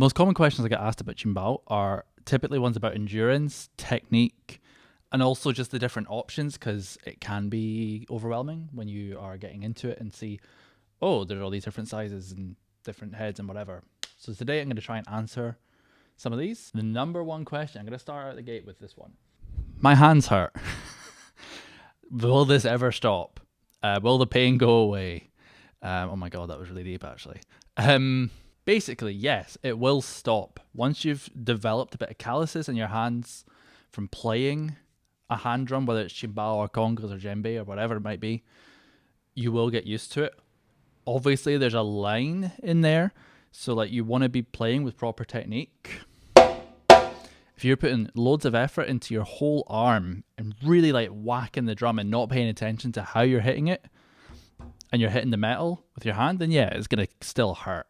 Most common questions I get asked about Timbal are typically ones about endurance, technique, and also just the different options, because it can be overwhelming when you are getting into it and see, oh, there's all these different sizes and different heads and whatever. So today I'm going to try and answer some of these. The number one question, I'm going to start out the gate with this one. My hands hurt. Will this ever stop? Will the pain go away? Oh my god, that was really deep actually. Basically, yes, it will stop. Once you've developed a bit of calluses in your hands from playing a hand drum, whether it's Timbal or congas or djembe or whatever it might be, you will get used to it. Obviously, there's a line in there, so like you want to be playing with proper technique. If you're putting loads of effort into your whole arm and really like whacking the drum and not paying attention to how you're hitting it, and you're hitting the metal with your hand, then yeah, it's going to still hurt.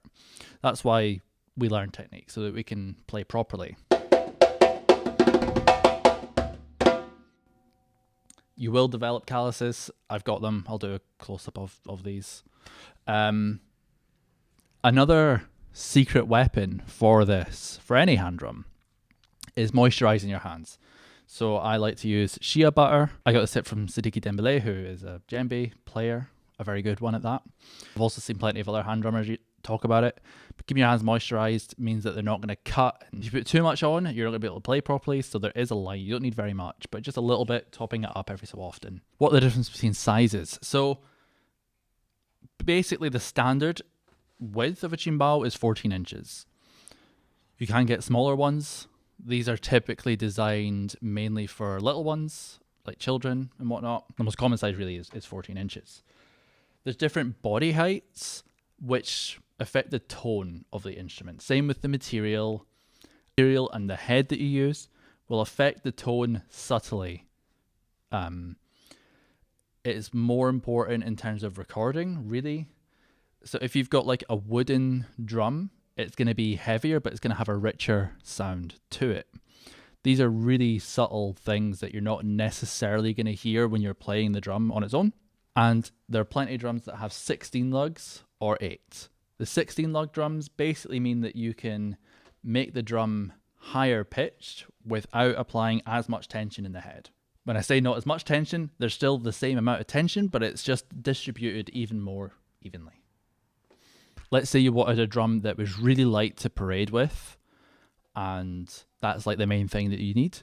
That's why we learn technique, so that we can play properly. You will develop calluses. I've got them. I'll do a close-up of these. Another secret weapon for this, for any hand drum, is moisturizing your hands. So I like to use shea butter. I got this tip from Timbal, who is a djembe player, a very good one at that. I've also seen plenty of other hand drummers talk about it. But keeping your hands moisturized means that they're not going to cut. And if you put too much on, you're not going to be able to play properly. So there is a line. You don't need very much, but just a little bit, topping it up every so often. What are the difference between sizes? So basically the standard width of a timbal is 14 inches. You can get smaller ones. These are typically designed mainly for little ones, like children and whatnot. The most common size really is 14 inches. There's different body heights, which affect the tone of the instrument. Same with the material. Material and the head that you use will affect the tone subtly. It is more important in terms of recording, really. So if you've got like a wooden drum, it's going to be heavier, but it's going to have a richer sound to it. These are really subtle things that you're not necessarily going to hear when you're playing the drum on its own. And there are plenty of drums that have 16 lugs or 8. The 16 lug drums basically mean that you can make the drum higher pitched without applying as much tension in the head. When I say not as much tension, there's still the same amount of tension, but it's just distributed even more evenly. Let's say you wanted a drum that was really light to parade with, and that's like the main thing that you need.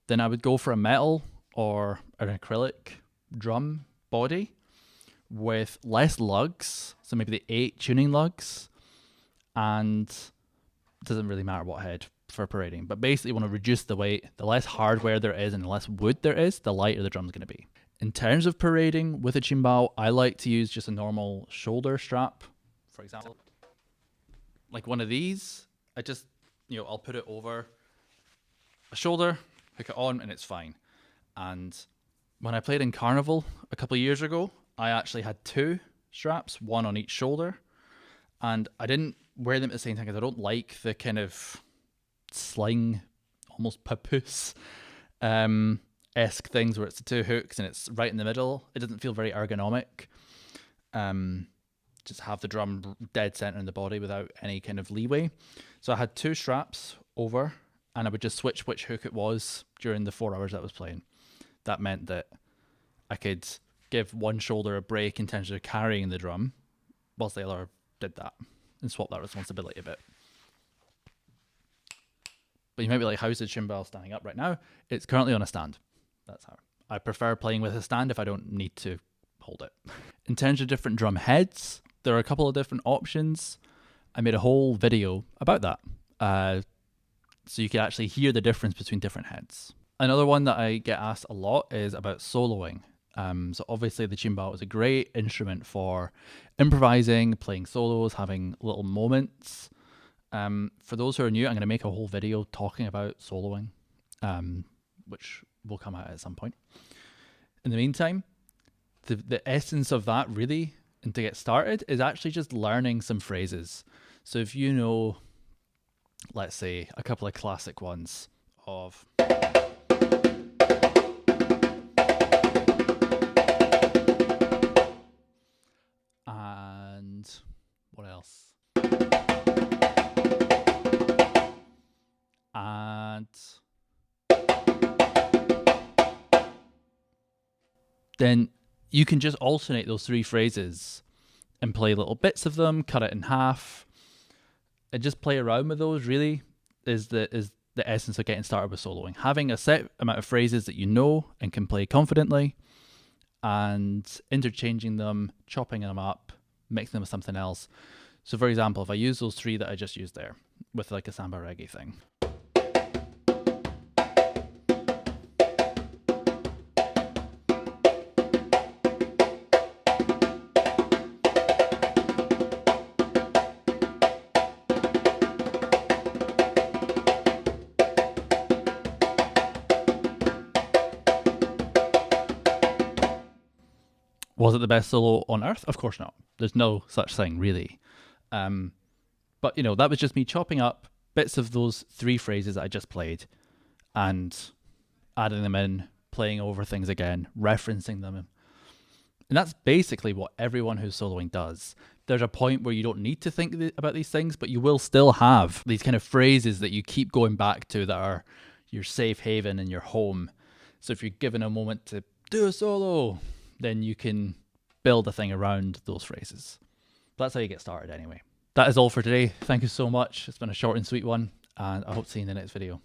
Then I would go for a metal or an acrylic drum body with less lugs, so maybe the 8 tuning lugs, and it doesn't really matter what head for parading, but basically you want to reduce the weight. The less hardware there is and the less wood there is, the lighter the drum's going to be. In terms of parading with a timbal, I like to use just a normal shoulder strap, for example. Like one of these, I just, I'll put it over a shoulder, hook it on, and it's fine. And when I played in Carnival a couple of years ago, I actually had 2 straps, one on each shoulder, and I didn't wear them at the same time because I don't like the kind of sling, almost papoose esque things where it's the 2 hooks and it's right in the middle. It doesn't feel very ergonomic. Just have the drum dead center in the body without any kind of leeway. So I had 2 straps over, and I would just switch which hook it was during the 4 hours I was playing. That meant that I could give one shoulder a break in terms of carrying the drum, whilst the other did that, and swap that responsibility a bit. But you might be like, how's the timbal standing up right now? It's currently on a stand. That's how. I prefer playing with a stand if I don't need to hold it. In terms of different drum heads, there are a couple of different options. I made a whole video about that, so you can actually hear the difference between different heads. Another one that I get asked a lot is about soloing. So obviously the timbal is a great instrument for improvising, playing solos, having little moments. For those who are new, I'm going to make a whole video talking about soloing, which will come out at some point. In the meantime, the essence of that really, and to get started, is actually just learning some phrases. So if you know, let's say, a couple of classic ones of... and what else? then you can just alternate those three phrases and play little bits of them, cut it in half, and just play around with those. Really, is the essence of getting started with soloing. Having a set amount of phrases that you know and can play confidently, and interchanging them, chopping them up, mixing them with something else. So for example, if I use those three that I just used there with like a samba reggae thing. Was it the best solo on earth? Of course not. There's no such thing, really. But, you know, that was just me chopping up bits of those three phrases that I just played and adding them in, playing over things again, referencing them. And that's basically what everyone who's soloing does. There's a point where you don't need to think about these things, but you will still have these kind of phrases that you keep going back to that are your safe haven and your home. So if you're given a moment to do a solo, then you can build a thing around those phrases. That's how you get started anyway. That is all for today. Thank you so much. It's been a short and sweet one, and I hope to see you in the next video.